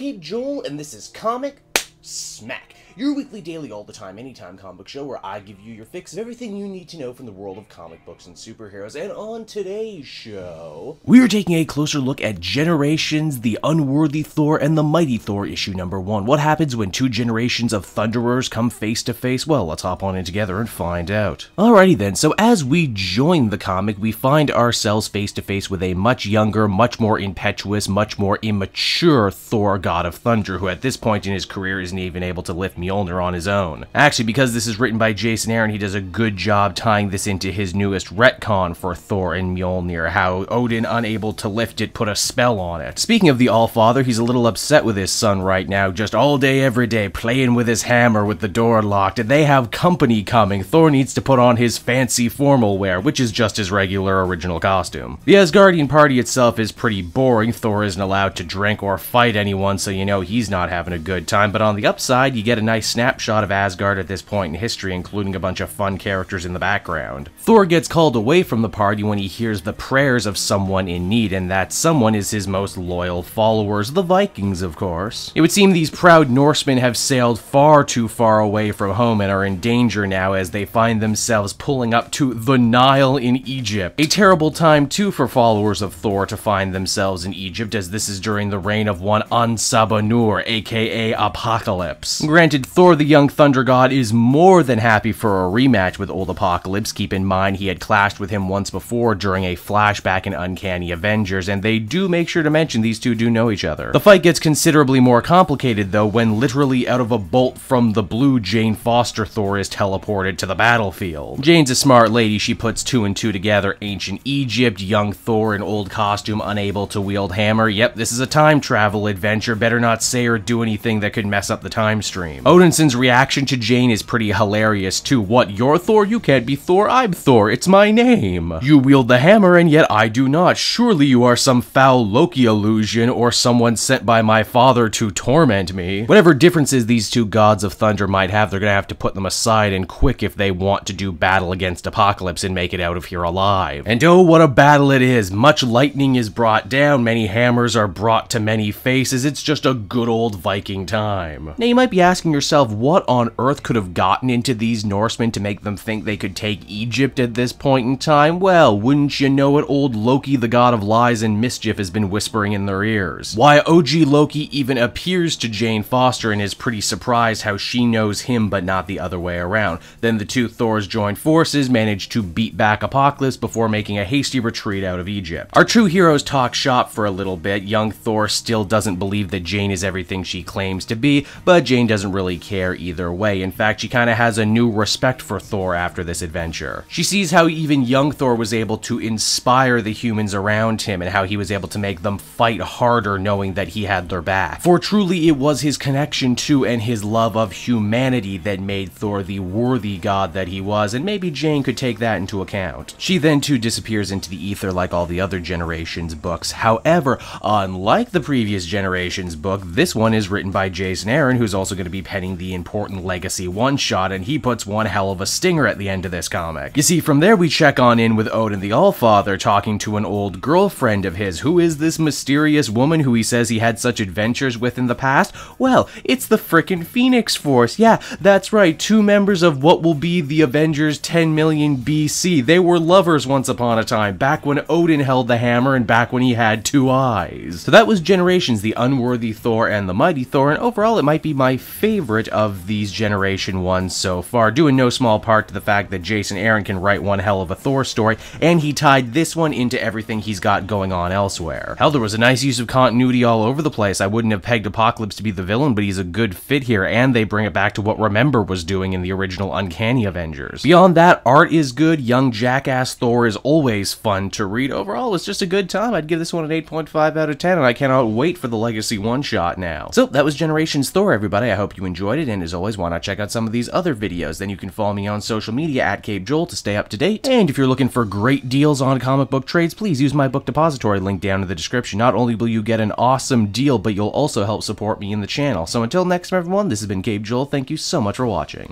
Cape Joel, and this is Comic Smack, your weekly, daily, all the time, anytime comic book show where I give you your fix of everything you need to know from the world of comic books and superheroes. And on today's show, we are taking a closer look at Generations, the Unworthy Thor, and the Mighty Thor issue #1. What happens when two generations of Thunderers come face to face? Well, let's hop on in together and find out. Alrighty then, so as we join the comic, we find ourselves face to face with a much younger, much more impetuous, much more immature Thor, God of Thunder, who at this point in his career isn't even able to lift Mjolnir on his own. Actually, because this is written by Jason Aaron, he does a good job tying this into his newest retcon for Thor and Mjolnir, how Odin, unable to lift it, put a spell on it. Speaking of the Allfather, he's a little upset with his son right now, just all day every day playing with his hammer with the door locked, and they have company coming. Thor needs to put on his fancy formal wear, which is just his regular original costume. The Asgardian party itself is pretty boring. Thor isn't allowed to drink or fight anyone, so you know he's not having a good time, but on the upside, you get a nice snapshot of Asgard at this point in history, including a bunch of fun characters in the background. Thor gets called away from the party when he hears the prayers of someone in need, and that someone is his most loyal followers, the Vikings, of course. It would seem these proud Norsemen have sailed far too far away from home and are in danger now as they find themselves pulling up to the Nile in Egypt. A terrible time too for followers of Thor to find themselves in Egypt, as this is during the reign of one Ansabanur, aka Apocalypse. Granted, Thor the young thunder god is more than happy for a rematch with old Apocalypse. Keep in mind he had clashed with him once before during a flashback in Uncanny Avengers, and they do make sure to mention these two do know each other. The fight gets considerably more complicated though when literally out of a bolt from the blue, Jane Foster Thor is teleported to the battlefield. Jane's a smart lady, she puts two and two together: ancient Egypt, young Thor in old costume unable to wield hammer. Yep, this is a time travel adventure, better not say or do anything that could mess up the time stream. Odinson's reaction to Jane is pretty hilarious too. What, you're Thor? You can't be Thor. I'm Thor. It's my name. You wield the hammer and yet I do not. Surely you are some foul Loki illusion or someone sent by my father to torment me. Whatever differences these two gods of thunder might have, they're gonna have to put them aside and quick if they want to do battle against Apocalypse and make it out of here alive. And oh, what a battle it is. Much lightning is brought down, many hammers are brought to many faces. It's just a good old Viking time. Now you might be asking yourself, what on earth could have gotten into these Norsemen to make them think they could take Egypt at this point in time? Well, wouldn't you know it, old Loki, the god of lies and mischief, has been whispering in their ears. Why, OG Loki even appears to Jane Foster and is pretty surprised how she knows him but not the other way around. Then the two Thors join forces, manage to beat back Apocalypse before making a hasty retreat out of Egypt. Our true heroes talk shop for a little bit. Young Thor still doesn't believe that Jane is everything she claims to be, but Jane doesn't really care either way. In fact, she kind of has a new respect for Thor after this adventure. She sees how even young Thor was able to inspire the humans around him and how he was able to make them fight harder knowing that he had their back. For truly it was his connection to and his love of humanity that made Thor the worthy god that he was, and maybe Jane could take that into account. She then too disappears into the ether like all the other Generations books. However, unlike the previous Generations book, this one is written by Jason Aaron, who's also going to be penning the important Legacy one-shot, and he puts one hell of a stinger at the end of this comic. You see, from there we check on in with Odin the Allfather talking to an old girlfriend of his. Who is this mysterious woman who he says he had such adventures with in the past? Well, it's the frickin' Phoenix Force. Yeah, that's right, two members of what will be the Avengers 10 million BC. They were lovers once upon a time, back when Odin held the hammer and back when he had two eyes. So that was Generations, the Unworthy Thor and the Mighty Thor, and overall it might be my favorite of these Generation ones so far, due in no small part to the fact that Jason Aaron can write one hell of a Thor story, and he tied this one into everything he's got going on elsewhere. Hell, there was a nice use of continuity all over the place. I wouldn't have pegged Apocalypse to be the villain, but he's a good fit here, and they bring it back to what Remember was doing in the original Uncanny Avengers. Beyond that, art is good, young jackass Thor is always fun to read. Overall, it's just a good time. I'd give this one an 8.5 out of 10, and I cannot wait for the Legacy one-shot now. So, that was Generations Thor, everybody. I hope you enjoyed it, and as always, why not check out some of these other videos? Then you can follow me on social media at Cape Joel to stay up to date, and if you're looking for great deals on comic book trades, please use my book depository link down in the description. Not only will you get an awesome deal, but you'll also help support me in the channel. So until next time, everyone, this has been Cape Joel. Thank you so much for watching.